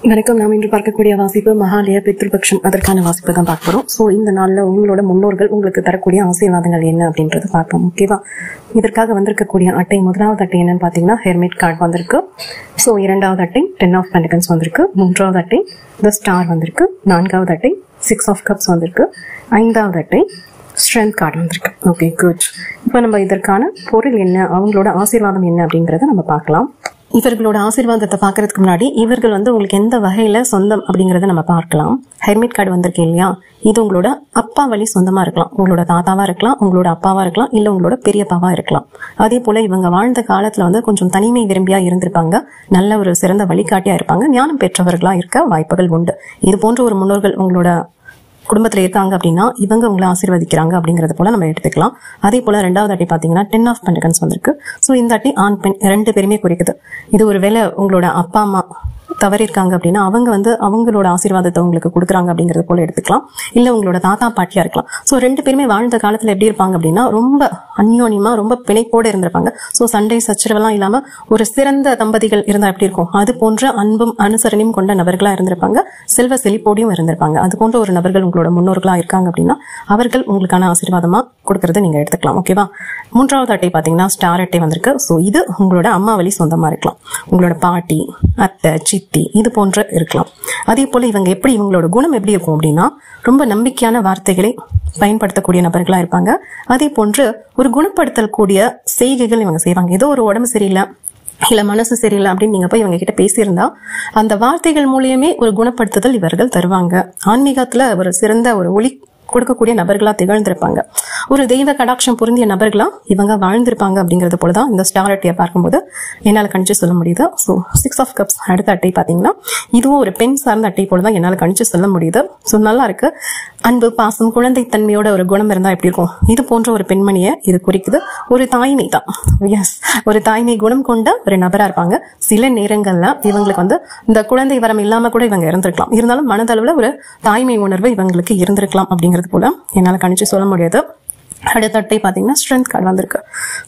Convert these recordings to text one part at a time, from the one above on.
வணக்கம். நாம் இன்று பார்க்கக்கூடிய வாசிப்பு மகாலய பித்ருபக்ஷம். அதற்கான வாசிப்பு தான் பார்க்க போறோம். ஸோ இந்த நாளில் உங்களோட முன்னோர்கள் உங்களுக்கு தரக்கூடிய ஆசீர்வாதங்கள் என்ன அப்படின்றது பார்ப்போம். ஓகேவா? இதற்காக வந்திருக்கக்கூடிய அட்டை, முதலாவது அட்டை என்னன்னு பார்த்தீங்கன்னா ஹெர்மிட் கார்டு வந்திருக்கு. ஸோ இரண்டாவது அட்டை 10 of Pentacles வந்திருக்கு. மூன்றாவது அட்டை த ஸ்டார் வந்திருக்கு. நான்காவது அட்டை 6 of Cups வந்திருக்கு. ஐந்தாவது அட்டை ஸ்ட்ரென்த் கார்டு வந்திருக்கு. Okay, good. இப்போ நம்ம இதற்கான பொருள் என்ன, அவங்களோட ஆசீர்வாதம் என்ன அப்படிங்கிறத நம்ம பார்க்கலாம். இவர்களோட ஆசீர்வாதத்தை பார்க்கறதுக்கு முன்னாடி இவர்கள் உங்களுக்கு எந்த வகையில சொந்தம் அப்படிங்கறத நம்ம பார்க்கலாம். ஹெர்மிட் கார்டு வந்திருக்கு இல்லையா, இது உங்களோட அப்பா வழி சொந்தமா இருக்கலாம். உங்களோட தாத்தாவா இருக்கலாம், உங்களோட அப்பாவா இருக்கலாம், இல்ல உங்களோட பெரியப்பாவா இருக்கலாம். அதே போல இவங்க வாழ்ந்த காலத்துல கொஞ்சம் தனிமை விரும்பியா இருந்திருப்பாங்க. நல்ல ஒரு சிறந்த வழிகாட்டியா இருப்பாங்க. ஞானம் பெற்றவர்களா இருக்க வாய்ப்புகள் உண்டு. இது போன்ற ஒரு முன்னோர்கள் உங்களோட குடும்பத்துல இருக்காங்க அப்படின்னா இவங்க உங்களை ஆசீர்வதிக்கிறாங்க அப்படிங்கறது போல நம்ம எடுத்துக்கலாம். அதே போல ரெண்டாவது அட்டை பாத்தீங்கன்னா 10 of Pentacles வந்திருக்கு. சோ இந்த அட்டை ஆண் பெண் ரெண்டு பேருமே குறிக்குது. இது ஒரு வேளை உங்களோட அப்பா அம்மா தவறி இருக்காங்க அப்படின்னா அவங்க அவங்களோட ஆசீர்வாதத்தை உங்களுக்கு கொடுக்குறாங்க அப்படிங்கறது போல எடுத்துக்கலாம். இல்ல உங்களோட தாத்தா பாட்டியா இருக்கலாம். சோ ரெண்டு பேருமே வாழ்ந்த காலத்துல எப்படி இருப்பாங்க அப்படின்னா ரொம்ப அந்யோன்யமா, ரொம்ப பிணைப்போட இருந்திருப்பாங்க. சோ சண்டை சச்சரவெல்லாம் இல்லாம ஒரு சிறந்த தம்பதிகள் இருந்தா எப்படி இருக்கும், அது போன்ற அன்பும் அனுசரணையும் கொண்ட நபர்களா இருந்திருப்பாங்க. செல்வ செழிப்போடையும் இருந்திருப்பாங்க. அது போன்ற ஒரு நபர்கள் உங்களோட முன்னோர்களா இருக்காங்க அப்படின்னா அவர்கள் உங்களுக்கான ஆசீர்வாதமா கொடுக்கறத நீங்க எடுத்துக்கலாம். ஓகேவா? மூன்றாவது அட்டை பாத்தீங்கன்னா ஸ்டார் அட்டை வந்திருக்கு. சோ இது உங்களோட அம்மா வழி சொந்தமா இருக்கலாம். உங்களோட பாட்டி, அத்தை, சித்தி இது போன்ற இருக்கலாம். அதே போல இவங்களோட குணம் எப்படி இருக்கும் அப்படின்னா ரொம்ப நம்பிக்கையான வார்த்தைகளை பயன்படுத்தக்கூடிய நபர்களா இருப்பாங்க. அதே போன்று ஒரு குணப்படுத்தல் கூடிய செய்கைகள் இவங்க செய்வாங்க. ஏதோ ஒரு உடம்பு சரியில்லை இல்ல மனசு சரியில்லை அப்படின்னு நீங்க போய் இவங்க கிட்ட பேசியிருந்தா அந்த வார்த்தைகள் மூலியமே ஒரு குணப்படுத்துதல் இவர்கள் தருவாங்க. ஆன்மீகத்துல ஒரு சிறந்த ஒரு ஒளி கொடுக்கக்கூடிய நபர்களா திகழ்ந்திருப்பாங்க. ஒரு தெய்வ கடாட்சம் பொருந்திய நபர்களா இவங்க வாழ்ந்திருப்பாங்க அப்படிங்கறது போலதான் இந்த ஸ்டார் அட்டையை பார்க்கும்போது என்னால கணிச்சு சொல்ல முடியுது. ஸோ 6 of Cups அடுத்த அட்டை பாத்தீங்கன்னா இதுவும் ஒரு பெண் சார்ந்த அட்டை போலதான் என்னால கணிச்சு சொல்ல முடியுது. ஸோ நல்லா இருக்கு. அன்பு, பாசம், குழந்தைத்தன்மையோட ஒரு குணம் இருந்தா எப்படி இருக்கும், இது போன்ற ஒரு பெண்மணியை இது குறிக்குது. ஒரு தாய்மை தான். எஸ், ஒரு தாய்மை குணம் கொண்ட ஒரு நபரா இருப்பாங்க. சில நேரங்கள்ல இவங்களுக்கு இந்த குழந்தை வரம் இல்லாம கூட இவங்க இருந்திருக்கலாம். இருந்தாலும் மனதளவுல ஒரு தாய்மை உணர்வு இவங்களுக்கு இருந்திருக்கலாம் அப்படிங்கிறது போல என்னால கணிச்சு சொல்ல முடியாது. அடுத்த அட்டை பாத்தீங்கன்னா ஸ்ட்ரென்த் கார்டு வந்திருக்கு.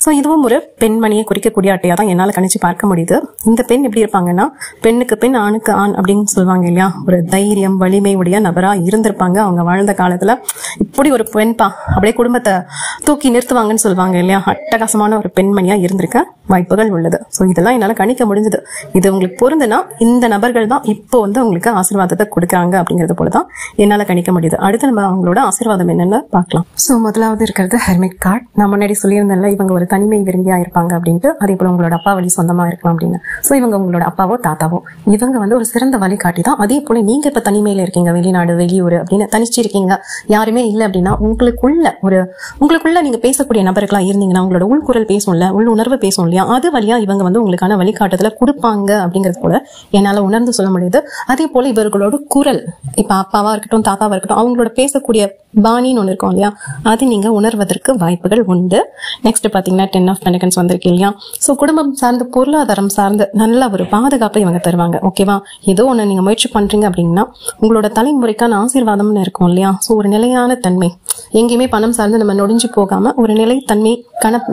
சோ இதுவும் ஒரு பெண்மணியை குறிக்கக்கூடிய அட்டையா தான் என்னால கணிச்சு பார்க்க முடியுது. இந்த பெண் எப்படி இருப்பாங்கன்னா பெண்ணுக்கு பெண் ஆணுக்கு ஆண் அப்படின்னு சொல்லுவாங்க இல்லையா, ஒரு தைரியம் வலிமை உடைய நபரா இருந்திருப்பாங்க. அவங்க வாழ்ந்த காலத்துல இப்படி ஒரு பெண்பா அப்படியே குடும்பத்தை தூக்கி நிறுத்துவாங்கன்னு சொல்லுவாங்க இல்லையா, அட்டகாசமான ஒரு பெண்மணியா இருந்திருக்க வாய்ப்புகள் உள்ளது. சோ இதெல்லாம் என்னால கணிக்க முடிஞ்சது. இது உங்களுக்கு பொருந்துனா இந்த நபர்கள் தான் இப்போ உங்களுக்கு ஆசீர்வாதத்தை கொடுக்குறாங்க அப்படிங்கறது போலதான் என்னால கணிக்க முடியுது. அடுத்து நம்ம அவங்களோட ஆசீர்வாதம் என்னன்னு பார்க்கலாம். சோ முதலாவது இருக்கிறது ஹெர்மிட் கார்டு. நான் முன்னாடி சொல்லியிருந்தேன்ல இவங்க ஒரு தனிமை விரும்பியா இருப்பாங்க அப்படின்ட்டு. அதே போல உங்களோட அப்பா வழி சொந்தமா இருக்கலாம் அப்படின்னு. சோ இவங்க உங்களோட அப்பாவோ தாத்தாவோ இவங்க ஒரு சிறந்த வழிகாட்டி தான். அதே போல நீங்க இப்ப தனிமையில இருக்கீங்க, வெளிநாடு வெளியூர் அப்படின்னு தனிச்சு இருக்கீங்க, யாருமே இல்லை அப்படின்னா உங்களுக்குள்ள நீங்க பேசக்கூடிய நபர்களா இருந்தீங்கன்னா உங்களோட உள்குரல் பேசும்ல, உள் உணர்வு பேசும் இல்லையா, அது வழியா இவங்க உங்களுக்கான வழிகாட்டுதல கொடுப்பாங்க அப்படிங்கிறது போல என்னால உணர்ந்து சொல்ல முடியுது. அதே போல இவர்களோட குரல், இப்ப அப்பாவா இருக்கட்டும் தாத்தாவா இருக்கட்டும், அவங்களோட பேசக்கூடிய பாணின்னு ஒண்ணு இருக்கும் இல்லையா, அது நீங்க உணர்வதற்கு வாய்ப்புகள் உண்டு. நெக்ஸ்ட் பாத்தீங்கன்னா 10 of Pentacles வந்திருக்கு இல்லையா. சோ குடும்பம் சார்ந்து, பொருளாதாரம் சார்ந்து நல்ல ஒரு பாதுகாப்பை இவங்க தருவாங்க. ஓகேவா? ஏதோ ஒண்ணு நீங்க முயற்சி பண்றீங்க அப்படின்னா உங்களோட தலைமுறைக்கான ஆசீர்வாதம்னு இருக்கும் இல்லையா. சோ ஒரு நிலையான தன்மை, எங்கேயுமே பணம் சார்ந்து நம்ம நொடிஞ்சு போகாம ஒரு நிலைத்தன்மை,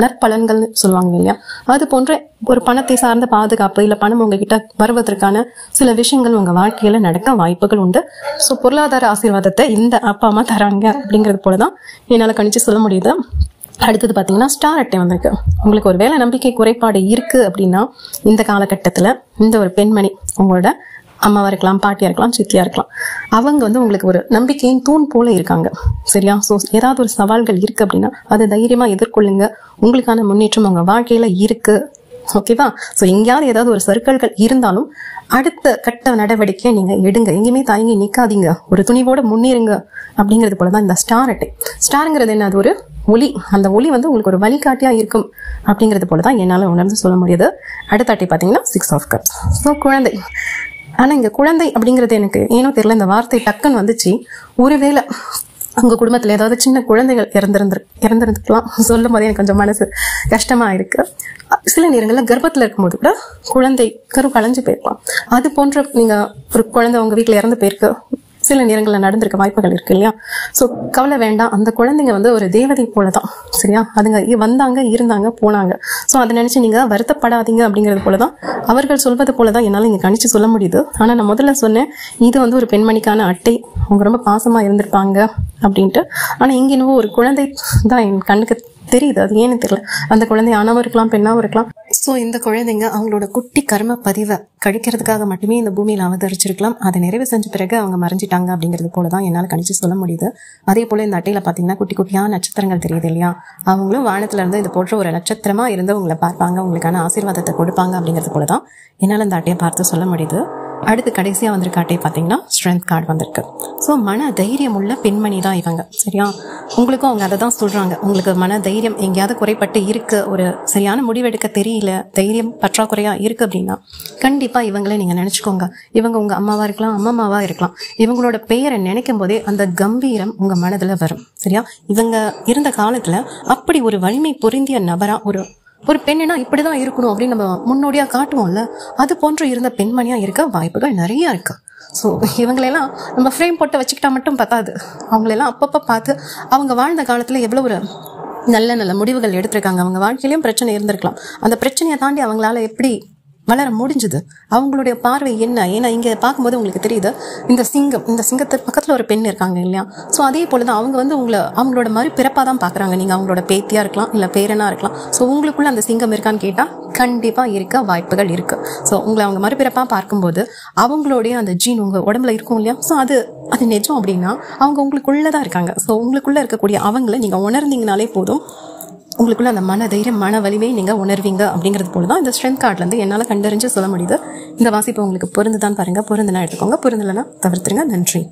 நற்பலன்கள் சொல்லுவாங்க இல்லையா, அது போன்ற ஒரு பணத்தை சார்ந்த பாதுகாப்பு, இல்ல பணம் உங்ககிட்ட வருவதற்கான சில விஷயங்கள் உங்க வாழ்க்கையில நடக்க வாய்ப்புகள் உண்டு. சோ பொருளாதார ஆசீர்வாதத்தை இந்த அப்பா அம்மா தராங்க அப்படிங்கிறது போலதான் என்னால கணிச்சு சொல்ல முடியுது. அடுத்தது பாத்தீங்கன்னா ஸ்டார் அட்டை வந்திருக்கு. உங்களுக்கு ஒரு வேலை நம்பிக்கை குறைபாடு இருக்கு அப்படின்னா இந்த காலகட்டத்துல இந்த ஒரு பெண்மணி உங்களோட அம்மாவா இருக்கலாம், பாட்டியா இருக்கலாம், சித்தியா இருக்கலாம், அவங்க உங்களுக்கு ஒரு நம்பிக்கையின் தூண் போல இருக்காங்க. சரியா? சோ ஏதாவது ஒரு சவால்கள் இருக்கு அப்படின்னா அதை தைரியமா எதிர்கொள்ளுங்க. உங்களுக்கான முன்னேற்றம் உங்க வாழ்க்கையில இருக்கு. ஓகேவா? சோ எங்கேயாவது ஏதாவது ஒரு சர்க்கிள்கள் இருந்தாலும் அடுத்த கட்ட நடவடிக்கையை நீங்க எடுங்க. எங்கேயுமே தயங்கி நிக்காதீங்க, ஒரு துணிவோட முன்னேறுங்க அப்படிங்கிறது போலதான் இந்த ஸ்டார் அட்டை. ஸ்டாருங்கிறது என்ன, அது ஒரு ஒளி. அந்த ஒளி உங்களுக்கு ஒரு வழிகாட்டியா இருக்கும் அப்படிங்கிறது போலதான் என்னால உணர்ந்து சொல்ல முடியுது. அடுத்த அட்டை பாத்தீங்கன்னா 6 of Cups. சோ குழந்தை. ஆனா இங்க குழந்தை அப்படிங்கிறது எனக்கு ஏனோ தெரியல, இந்த வார்த்தை டக்குன்னு வந்துச்சு. ஒருவேளை உங்க குடும்பத்துல ஏதாவது சின்ன குழந்தைகள் இறந்திருந்துக்கலாம். சொல்லும் போதே எனக்கு கொஞ்சம் மனசு கஷ்டமா இருக்கு. சில நேரங்கள்ல கர்ப்பத்துல இருக்கும்போது கூட குழந்தை கரு களைஞ்சு போயிருக்கலாம். அது போன்ற நீங்க ஒரு குழந்தை உங்க வீட்டுல இறந்து போயிருக்கு, சில நேரங்களில் நடந்திருக்க வாய்ப்புகள் இருக்கு இல்லையா. ஸோ கவலை வேண்டாம், அந்த குழந்தைங்க வந்து ஒரு தேவதை போலதான், சரியா. அதுங்க வந்தாங்க, இருந்தாங்க, போனாங்க. ஸோ அதை நினைச்சு நீங்க வருத்தப்படாதீங்க அப்படிங்கிறது போலதான், அவர்கள் சொல்வது போலதான் என்னால இங்க கணிச்சு சொல்ல முடியுது. ஆனா நான் முதல்ல சொன்னேன், இது வந்து ஒரு பெண்மணிக்கான அட்டை, அவங்க ரொம்ப பாசமா இருந்திருப்பாங்க அப்படின்ட்டு. ஆனா இங்க இன்னும் ஒரு குழந்தை தான் என் கண்ணுக்கு தெரியுது. அது ஏன்னு தெரியல. அந்த குழந்தை ஆணாவும் இருக்கலாம், பெண்ணாவும் இருக்கலாம். ஸோ இந்த குழந்தைங்க அவங்களோட குட்டி கர்ம பதிவை கழிக்கிறதுக்காக மட்டுமே இந்த பூமியில அவதரிச்சிருக்கலாம். அதை நிறைவு செஞ்ச பிறகு அவங்க மறைஞ்சிட்டாங்க அப்படிங்கிறது போலதான் என்னால் கணிச்சு சொல்ல முடியுது. அதே போல இந்த அட்டையில பாத்தீங்கன்னா குட்டி குட்டியான நட்சத்திரங்கள் தெரியுது இல்லையா. அவங்களும் வானத்துல இருந்து இது போன்ற ஒரு நட்சத்திரமா இருந்து உங்களை பார்ப்பாங்க, உங்களுக்கான ஆசீர்வாதத்தை கொடுப்பாங்க அப்படிங்கிறது போலதான் என்னால் இந்த அட்டையை பார்த்து சொல்ல முடியுது. அடுத்து கடைசியா வந்திருக்க அட்டை பாத்தீங்கன்னா ஸ்ட்ரென்த் கார்டு வந்திருக்கு. ஸோ மன தைரியம் உள்ள பெண்மணி தான் இவங்க, சரியா. உங்களுக்கும் அவங்க அதை தான் சொல்றாங்க. உங்களுக்கு மன தைரியம் எங்கேயாவது குறைபட்டு இருக்கு, ஒரு சரியான முடிவெடுக்க தெரியல, தைரியம் பற்றாக்குறையா இருக்கு அப்படின்னா கண்டிப்பா இவங்களை நீங்க நினைச்சுக்கோங்க. இவங்க உங்க அம்மாவா இருக்கலாம், அம்மாவா இருக்கலாம். இவங்களோட பெயரை நினைக்கும் போதே அந்த கம்பீரம் உங்க மனதுல வரும், சரியா. இவங்க இருந்த காலத்துல அப்படி ஒரு வலிமை பொருந்திய நபரா, ஒரு பெண்ணுனா இப்படிதான் இருக்கணும் அப்படின்னு நம்ம முன்னோடியா காட்டுவோம்ல, அது போன்று இருந்த பெண்மணியா இருக்க வாய்ப்புகள் நிறைய இருக்கு. ஸோ இவங்களெல்லாம் நம்ம ஃப்ரேம் போட்டு வச்சுக்கிட்டா மட்டும் பத்தாது. அவங்களெல்லாம் அப்பப்போ பார்த்து அவங்க வாழ்ந்த காலத்துல எவ்வளோ ஒரு நல்ல நல்ல முடிவுகள் எடுத்திருக்காங்க. அவங்க வாழ்க்கையிலயும் பிரச்சனை இருந்திருக்கலாம். அந்த பிரச்சனையை தாண்டி அவங்களால எப்படி வளர முடிஞ்சது, அவங்களுடைய பார்வை என்ன. ஏன்னா இங்க பார்க்கும்போது உங்களுக்கு தெரியுது, இந்த சிங்கத்துக்கு பக்கத்துல ஒரு பெண் இருக்காங்க இல்லையா. ஸோ அதே போலதான் அவங்க வந்து அவங்களோட மாதிரி பிறப்பா தான் பாக்குறாங்க. நீங்க அவங்களோட பேத்தியா இருக்கலாம், இல்ல பேரனா இருக்கலாம். ஸோ உங்களுக்குள்ள அந்த சிங்கம் இருக்கான்னு கேட்டா கண்டிப்பா இருக்க வாய்ப்புகள் இருக்கு. ஸோ உங்களை அவங்க மாதிரி பிறப்பா பார்க்கும்போது அவங்களுடைய அந்த ஜீன் உங்க உடம்புல இருக்கும் இல்லையா. ஸோ அது நிஜம் அப்படின்னா அவங்க உங்களுக்குள்ளதான் இருக்காங்க. ஸோ உங்களுக்குள்ள இருக்கக்கூடிய அவங்களை நீங்க உணர்ந்தீங்கனாலே போதும், உங்களுக்குள்ள அந்த மன தைரியம், மன வலிமை நீங்க உணர்வீங்க அப்படிங்கிறது போலதான் இந்த ஸ்ட்ரென்த் கார்ட்ல இருந்து என்னால கண்டறிஞ்சு சொல்ல முடியுது. இந்த வாசிப்பு உங்களுக்கு பொருந்துதான் பாருங்க. பொருந்துனா எடுத்துக்கோங்க, பொருந்தலைன்னா தவிர்த்துருங்க. நன்றி.